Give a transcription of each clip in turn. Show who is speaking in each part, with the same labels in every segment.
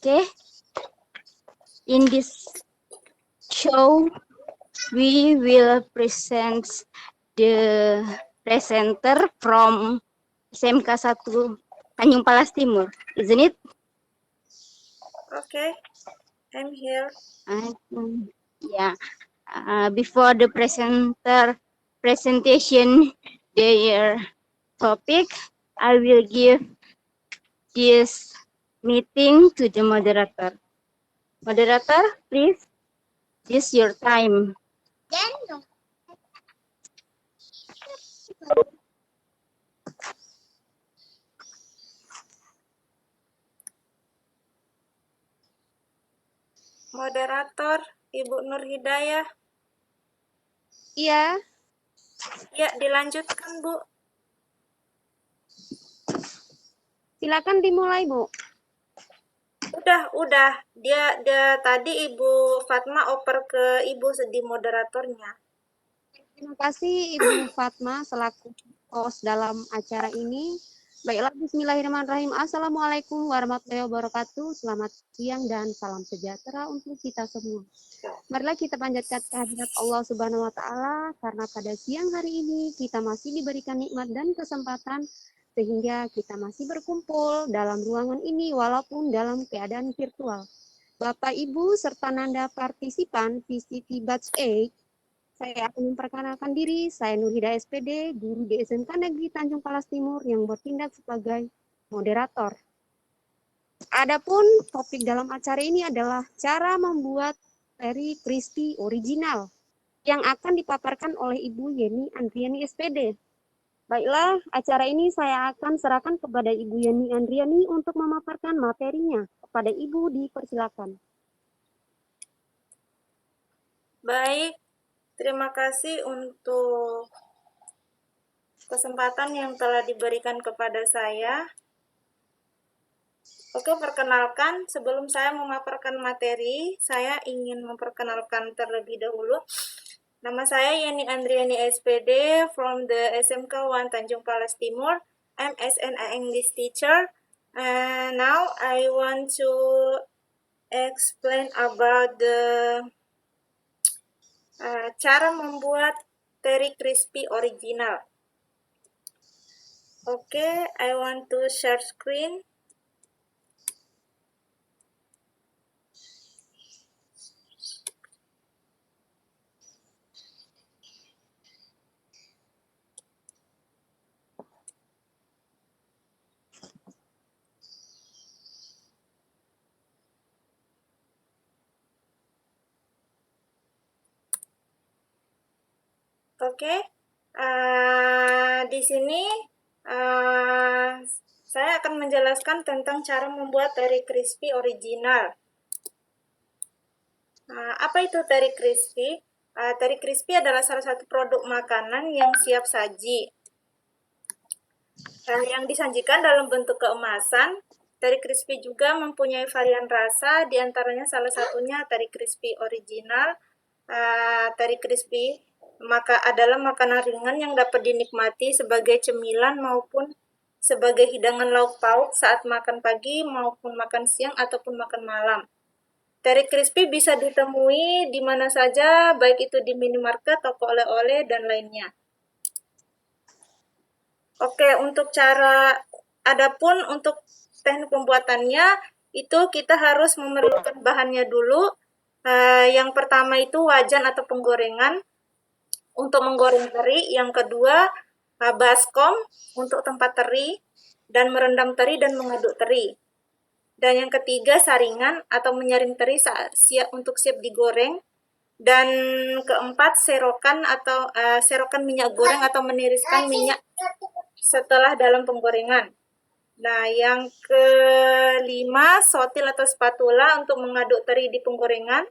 Speaker 1: Okay, in this show, we will present the presenter from SMK 1 Tanjung Palas Timur, isn't it?
Speaker 2: Okay, I'm here.
Speaker 1: Yeah. Before the presentation, their topic, I will give this meeting to the moderator. Moderator, please. This is your time.
Speaker 2: Moderator, Ibu Nur Hidayah.
Speaker 3: Iya,
Speaker 2: Ya, dilanjutkan, Bu.
Speaker 3: silakan dimulai, Bu.
Speaker 2: Udah. Dia tadi Ibu Fatma oper ke Ibu di moderatornya.
Speaker 3: Terima kasih Ibu Fatma selaku host dalam acara ini. Baiklah, bismillahirrahmanirrahim. Assalamualaikum warahmatullahi wabarakatuh. Selamat siang dan salam sejahtera untuk kita semua. Marilah kita panjatkan kehadirat Allah Subhanahu wa Ta'ala, karena pada siang hari ini kita masih diberikan nikmat dan kesempatan sehingga kita masih berkumpul dalam ruangan ini walaupun dalam keadaan virtual. Bapak, Ibu, serta Nanda partisipan VCT Batch 8, saya akan memperkenalkan diri. Saya Nur Hidayah SPD, guru di SMK Negeri Tanjung Palas Timur yang bertindak sebagai moderator. Adapun topik dalam acara ini adalah cara membuat teri crispy original yang akan dipaparkan oleh Ibu Yeni Andriani SPD. Baiklah, acara ini saya akan serahkan kepada Ibu Yeni Andriani untuk memaparkan materinya. Kepada Ibu dipersilakan.
Speaker 2: Baik, terima kasih untuk kesempatan yang telah diberikan kepada saya. Oke, perkenalkan, sebelum saya memaparkan materi, saya ingin memperkenalkan terlebih dahulu. Nama saya Yeni Andriani SPD from the SMK 1 Tanjung Palas Timur. I'm SNA English teacher. And now I want to explain about the cara membuat teri crispy original. Oke, I want to share screen. Oke, di sini saya akan menjelaskan tentang cara membuat teri crispy original. Apa itu teri crispy? Teri crispy adalah salah satu produk makanan yang siap saji. Yang disajikan dalam bentuk keemasan. Teri crispy juga mempunyai varian rasa, diantaranya salah satunya teri crispy original. Teri crispy maka adalah makanan ringan yang dapat dinikmati sebagai cemilan maupun sebagai hidangan lauk pauk saat makan pagi maupun makan siang ataupun makan malam. Teri crispy bisa ditemui di mana saja, baik itu di minimarket, toko oleh-oleh, dan lainnya. Oke, adapun untuk teknik pembuatannya, itu kita harus memerlukan bahannya dulu. Yang pertama itu wajan atau penggorengan untuk menggoreng teri. Yang kedua, baskom untuk tempat teri, dan merendam teri dan mengaduk teri. Dan yang ketiga, saringan atau menyaring teri siap digoreng. Dan keempat, serokan minyak goreng atau meniriskan minyak setelah dalam penggorengan. Nah, yang kelima, sotil atau spatula untuk mengaduk teri di penggorengan.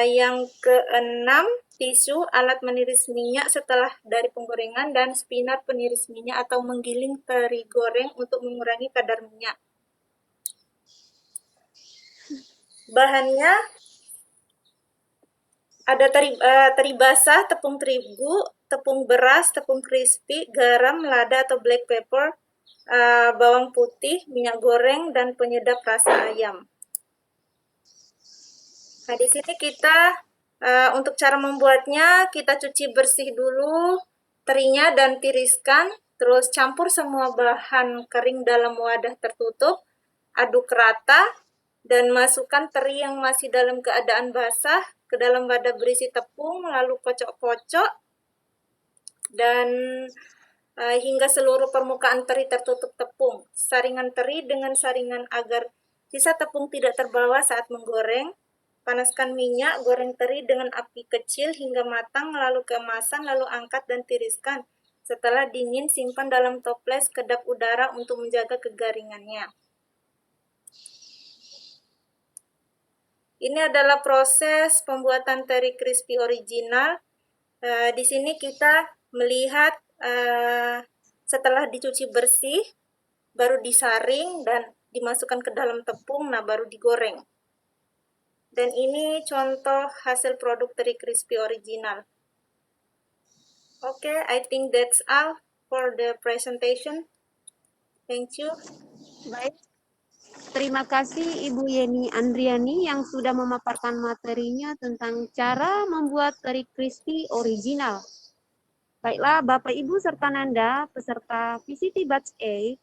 Speaker 2: Yang keenam, tisu, alat meniris minyak setelah dari penggorengan, dan spinner peniris minyak atau menggiling teri goreng untuk mengurangi kadar minyak. Bahannya ada teri basah, tepung terigu, tepung beras, tepung crispy, garam, lada atau black pepper, bawang putih, minyak goreng, dan penyedap rasa ayam. Nah, di sini kita untuk cara membuatnya, kita cuci bersih dulu terinya dan tiriskan, terus campur semua bahan kering dalam wadah tertutup, aduk rata, dan masukkan teri yang masih dalam keadaan basah ke dalam wadah berisi tepung, lalu kocok-kocok, dan hingga seluruh permukaan teri tertutup tepung. Saringan teri dengan saringan agar sisa tepung tidak terbawa saat menggoreng. Panaskan minyak, goreng teri dengan api kecil hingga matang, lalu kemasan, lalu angkat dan tiriskan. Setelah dingin, simpan dalam toples kedap udara untuk menjaga kegaringannya. Ini adalah proses pembuatan teri crispy original. Di sini kita melihat setelah dicuci bersih, baru disaring dan dimasukkan ke dalam tepung, nah baru digoreng. Dan ini contoh hasil produk teri crispy original. Okay, I think that's all for the presentation. Thank you.
Speaker 3: Baik, terima kasih Ibu Yeni Andriani yang sudah memaparkan materinya tentang cara membuat teri crispy original. Baiklah, Bapak Ibu serta Nanda, peserta VCT Batch A,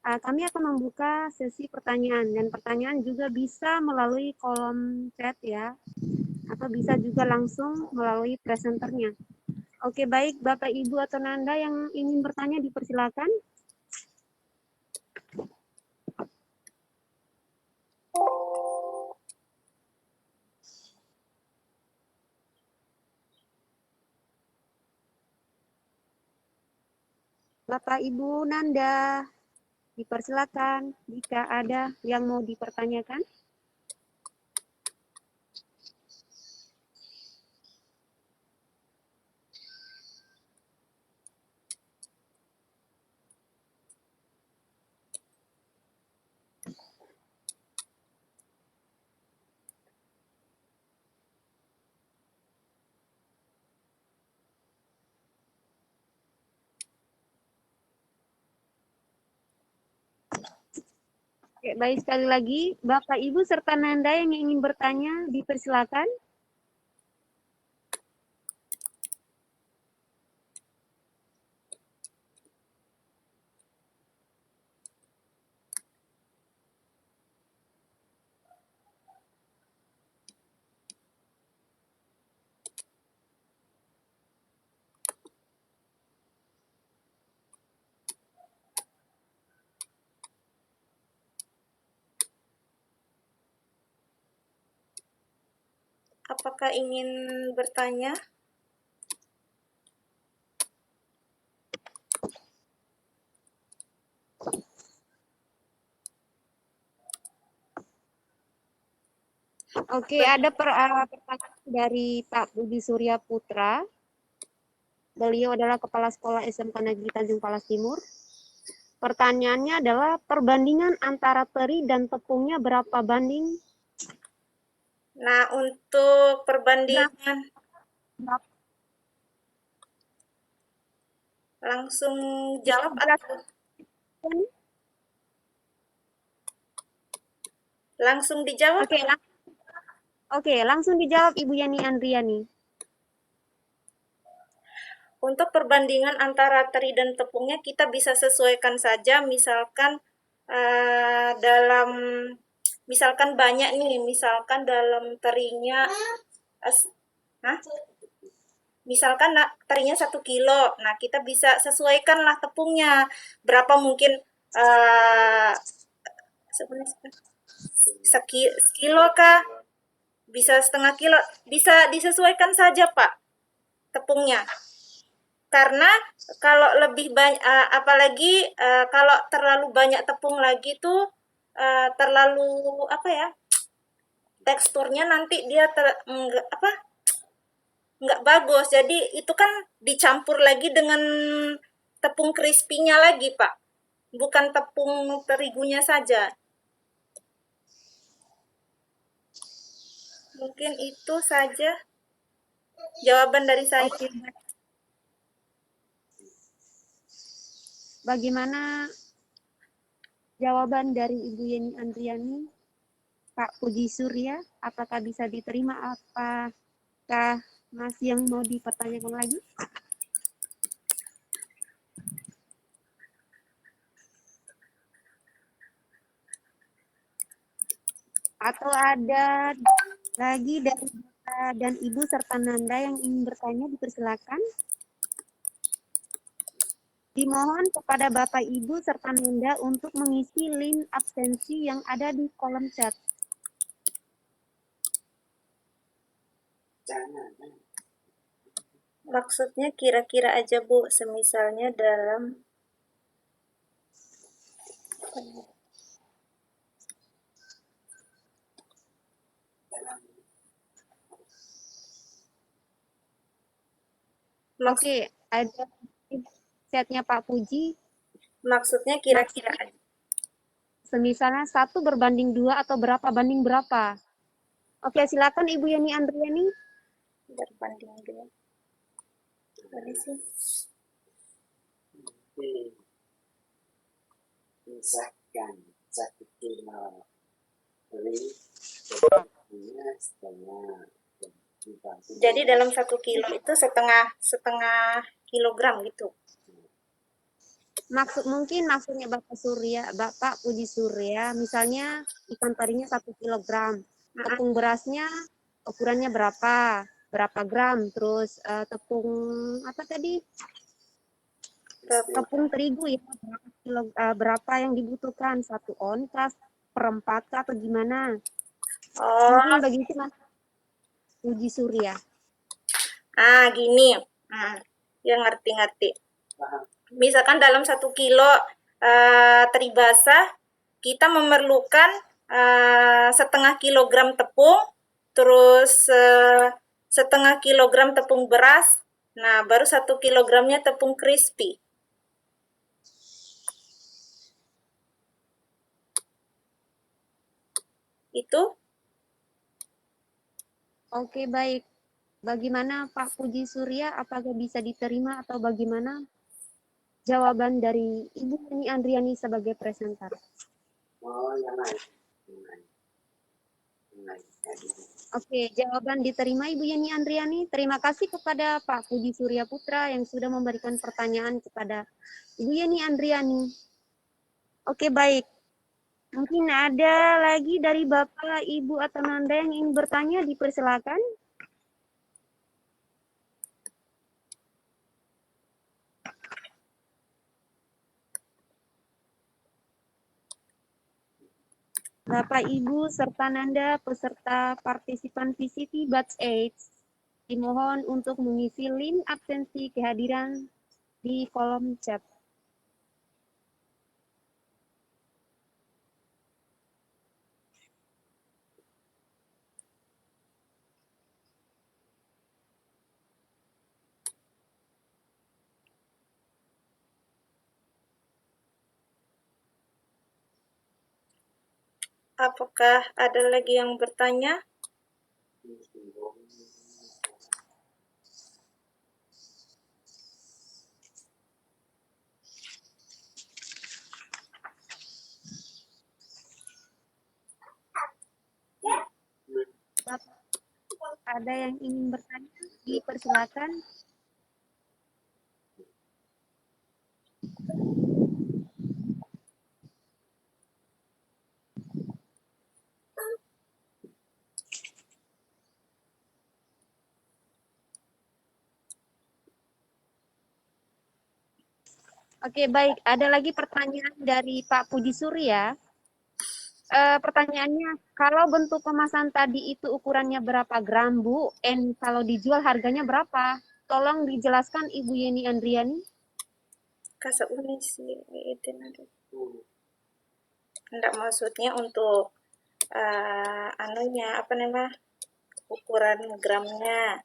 Speaker 3: kami akan membuka sesi pertanyaan, dan pertanyaan juga bisa melalui kolom chat ya, atau bisa juga langsung melalui presenternya. Oke, baik Bapak Ibu atau Nanda yang ingin bertanya dipersilakan. Bapak Ibu Nanda, dipersilakan jika ada yang mau dipertanyakan. Oke, baik, sekali lagi, Bapak Ibu serta Nanda yang ingin bertanya, dipersilakan.
Speaker 2: Apakah ingin bertanya?
Speaker 3: Oke, ada pertanyaan dari Pak Budi Surya Putra. Beliau adalah Kepala Sekolah SMK Negeri Tanjung Palas Timur. Pertanyaannya adalah perbandingan antara teri dan tepungnya berapa banding?
Speaker 2: Nah, untuk perbandingan
Speaker 3: Berapa?
Speaker 2: langsung jawab atau langsung dijawab?
Speaker 3: Oke, langsung dijawab Ibu Yani Andriani.
Speaker 2: Untuk perbandingan antara teri dan tepungnya kita bisa sesuaikan saja, misalkan dalam misalkan banyak nih, misalkan dalam terinya misalkan terinya 1 kilo, nah kita bisa sesuaikanlah tepungnya berapa, mungkin sekilo kah, bisa setengah kilo, bisa disesuaikan saja Pak tepungnya. Karena kalau lebih banyak, apalagi kalau terlalu banyak tepung lagi tuh terlalu apa ya, teksturnya nanti dia nggak bagus. Jadi itu kan dicampur lagi dengan tepung crispy-nya lagi Pak, bukan tepung terigunya saja. Mungkin itu saja jawaban dari saya.
Speaker 3: Oke. Bagaimana jawaban dari Ibu Yeni Andriani, Pak Puji Surya, apakah bisa diterima? Apakah masih yang mau dipertanyakan lagi? Atau ada lagi dari Bapak dan Ibu serta Nanda yang ingin bertanya, dipersilakan. Dimohon kepada Bapak Ibu serta Nanda untuk mengisi link absensi yang ada di kolom chat.
Speaker 2: Maksudnya kira-kira aja, Bu, semisalnya dalam
Speaker 3: Oke, ada chatnya Pak Puji.
Speaker 2: maksudnya kira-kira aja.
Speaker 3: Semisalnya 1 berbanding 2 atau berapa banding berapa. Oke, silakan Ibu Yeni Andriani.
Speaker 2: Berbanding dua. Boleh sih.
Speaker 4: Misalkan 1 kilo beli sebetulnya setengah.
Speaker 2: Jadi dalam 1 kilo itu setengah kilogram gitu.
Speaker 3: Maksudnya Bapak Puji Surya, misalnya ikan parinya 1 kilogram, tepung berasnya ukurannya berapa gram, terus tepung apa tadi, tepung terigu ya, berapa yang dibutuhkan, 1 on kah, perempat kah, atau gimana?
Speaker 2: Oh,
Speaker 3: Mungkin begitu Mas Puji Surya.
Speaker 2: gini. Ya ngerti-ngerti. Misalkan dalam 1 kilo teri basah, kita memerlukan setengah kilogram tepung, terus setengah kilogram tepung beras, nah baru 1 kilogramnya tepung crispy. Itu
Speaker 3: Oke, baik. Bagaimana Pak Puji Surya, apakah bisa diterima atau bagaimana jawaban dari Ibu Yeni Andriani sebagai presenter?
Speaker 4: Oh, yang lain.
Speaker 3: Oke, jawaban diterima Ibu Yeni Andriani. Terima kasih kepada Pak Puji Surya Putra yang sudah memberikan pertanyaan kepada Ibu Yeni Andriani. Oke, baik. Mungkin ada lagi dari Bapak, Ibu, atau Nanda yang ingin bertanya, dipersilakan. Bapak, Ibu, serta Nanda, peserta partisipan VCT Batch 8, dimohon untuk mengisi link absensi kehadiran di kolom chat.
Speaker 2: apakah ada lagi yang bertanya?
Speaker 3: Bapak, ada yang ingin bertanya, dipersilakan. Oke, baik. Ada lagi pertanyaan dari Pak Puji Surya. Pertanyaannya, kalau bentuk kemasan tadi itu ukurannya berapa gram, Bu? And kalau dijual harganya berapa? Tolong dijelaskan Ibu Yeni Andriani.
Speaker 2: Kasa uni sih itu nanti. Enggak, maksudnya untuk apa namanya, ukuran gramnya.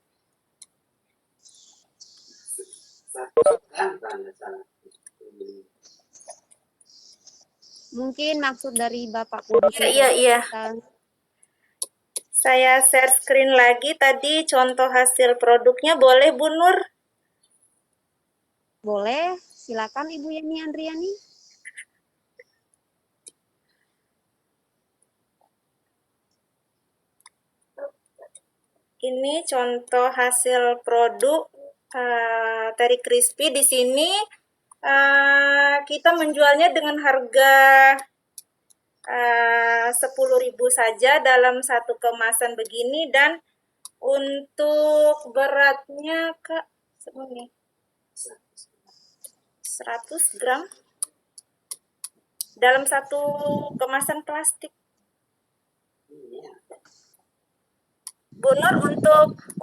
Speaker 3: Mungkin maksud dari Bapak Puji Surya.
Speaker 2: Iya. Saya share screen lagi tadi contoh hasil produknya, boleh Bu Nur?
Speaker 3: Boleh, silakan Ibu Yeni Andriani.
Speaker 2: Ini contoh hasil produk Teri Crispy. Di sini kita menjualnya dengan harga 10.000 saja dalam satu kemasan begini, dan untuk beratnya Kak segini 100 gram dalam satu kemasan plastik.
Speaker 4: Iya.
Speaker 2: Bu Nur,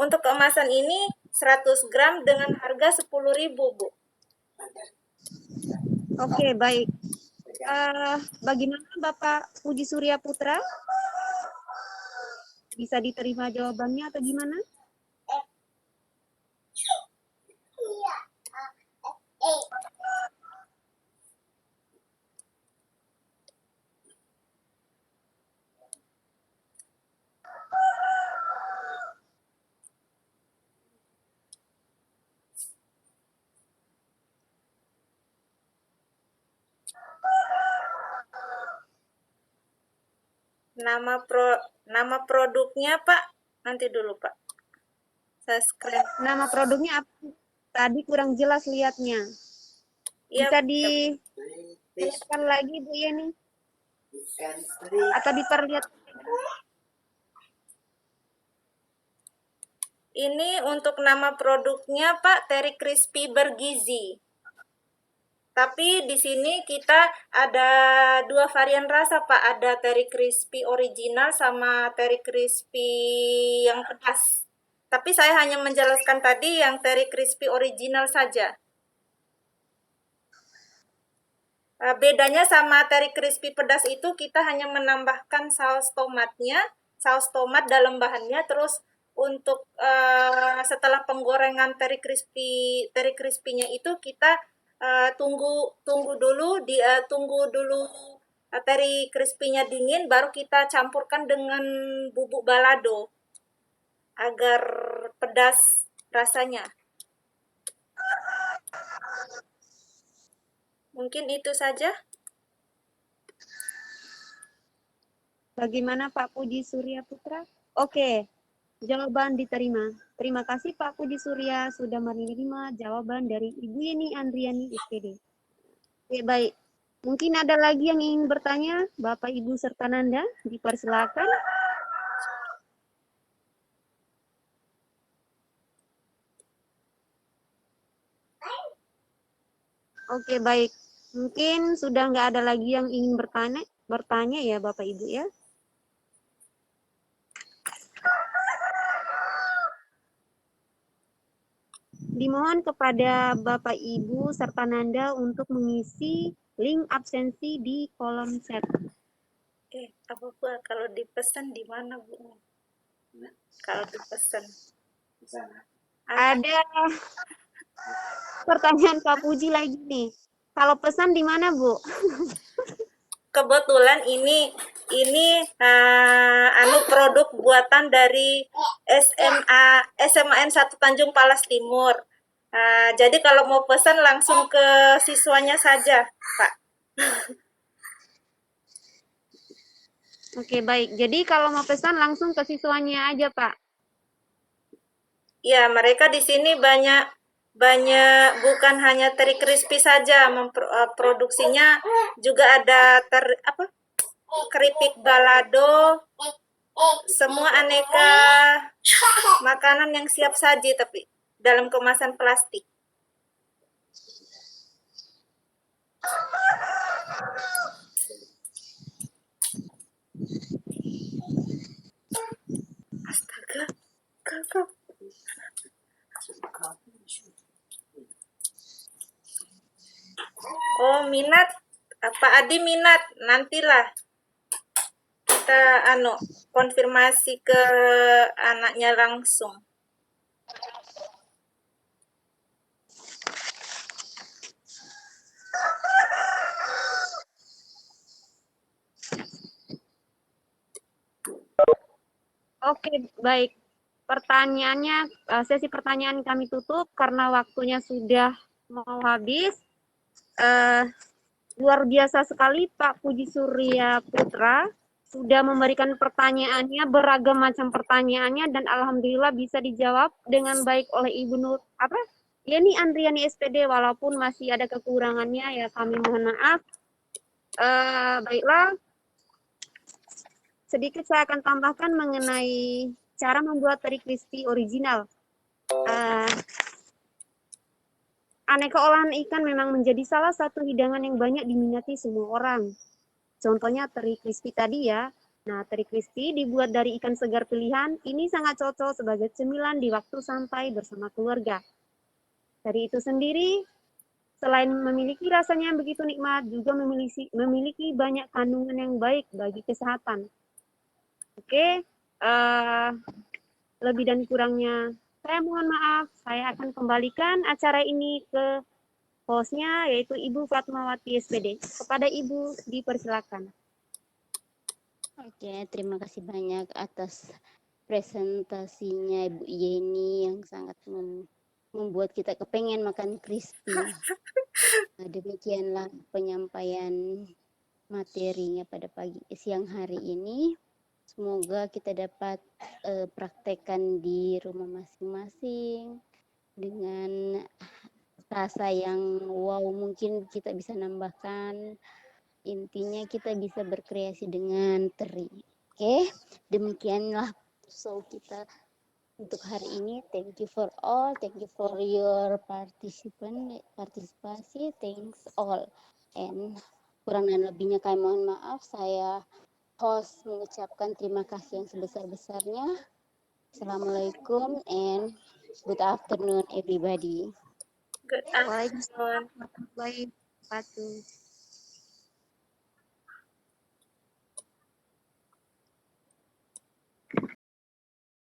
Speaker 2: untuk kemasan ini 100 gram dengan harga 10.000, Bu.
Speaker 3: Oke, baik. Bagaimana Bapak Puji Surya Putra? Bisa diterima jawabannya atau gimana?
Speaker 2: Nama produknya Pak, nanti dulu Pak. Saya screen.
Speaker 3: Nama produknya apa? Tadi kurang jelas lihatnya.
Speaker 2: Iya,
Speaker 3: Bisa
Speaker 4: Teri
Speaker 3: dijelaskan lagi Bu Yeni
Speaker 4: ikan teri.
Speaker 3: atau diperlihat?
Speaker 2: ini untuk nama produknya Pak, Teri Crispy bergizi. Tapi di sini kita ada 2 varian rasa Pak, ada Teri Crispy original sama Teri Crispy yang pedas. Tapi saya hanya menjelaskan tadi yang Teri Crispy original saja. Bedanya sama Teri Crispy pedas itu kita hanya menambahkan saus tomatnya, saus tomat dalam bahannya, terus untuk setelah penggorengan Teri Crispy-nya itu kita tunggu dulu Teri Crispy-nya dingin, baru kita campurkan dengan bubuk balado agar pedas rasanya. Mungkin itu saja.
Speaker 3: Bagaimana Pak Puji Surya Putra? Oke, jawaban diterima. Terima kasih Pak Puji Surya sudah menerima jawaban dari Ibu Yeni Andriani SPD. Oke, baik. Mungkin ada lagi yang ingin bertanya, Bapak, Ibu, serta Nanda, dipersilakan. Oke, baik. Mungkin sudah nggak ada lagi yang ingin bertanya ya Bapak Ibu ya. Dimohon kepada Bapak Ibu serta Nanda untuk mengisi link absensi di kolom chat.
Speaker 2: Apa Bu, kalau dipesan di mana Bu? Kalau dipesan
Speaker 4: Di sana.
Speaker 3: Ada pertanyaan Pak Puji lagi nih. Kalau pesan di mana Bu?
Speaker 2: Kebetulan ini produk buatan dari SMAN 1 Tanjung Palas Timur. Jadi kalau mau pesan langsung ke siswanya saja, Pak.
Speaker 3: Oke, baik. Jadi kalau mau pesan langsung ke siswanya aja, Pak.
Speaker 2: Ya, mereka di sini banyak bukan hanya Teri Crispy saja, produksinya juga ada keripik balado, semua aneka makanan yang siap saji tapi dalam kemasan plastik. Astaga, kakak. Oh, minat. Pak Adi minat, nantilah kita konfirmasi ke anaknya langsung.
Speaker 3: Oke, baik. Pertanyaannya, sesi pertanyaan kami tutup karena waktunya sudah mau habis. Luar biasa sekali Pak Puji Surya Putra. sudah memberikan pertanyaannya, beragam macam pertanyaannya, dan alhamdulillah bisa dijawab dengan baik oleh Ibu Nur Yeni Andriani SPD, walaupun masih ada kekurangannya ya kami mohon maaf. Baiklah, sedikit saya akan tambahkan mengenai cara membuat teri crispy original. Aneka olahan ikan memang menjadi salah satu hidangan yang banyak diminati semua orang. Contohnya teri crispy tadi ya. Nah, teri crispy dibuat dari ikan segar pilihan. Ini sangat cocok sebagai cemilan di waktu santai bersama keluarga. Teri itu sendiri, selain memiliki rasanya yang begitu nikmat, juga memiliki banyak kandungan yang baik bagi kesehatan. Oke, lebih dan kurangnya saya mohon maaf. Saya akan kembalikan acara ini ke hostnya, yaitu Ibu Fatmawati SPD. Kepada Ibu, dipersilakan.
Speaker 5: Oke, terima kasih banyak atas presentasinya Ibu Yeni yang sangat membuat kita kepengen makan crispy. Nah, demikianlah penyampaian materinya pada siang hari ini. Semoga kita dapat praktekkan di rumah masing-masing dengan rasa yang wow, mungkin kita bisa nambahkan. Intinya kita bisa berkreasi dengan teri. Oke, demikianlah show kita untuk hari ini. Thank you for all, thank you for your partisipasi, thanks all. And kurang dan lebihnya kami mohon maaf. Saya host mengucapkan terima kasih yang sebesar-besarnya. Assalamualaikum and good afternoon everybody.
Speaker 2: Good afternoon.
Speaker 3: Waalaikumsalam warahmatullahi wabarakatuh.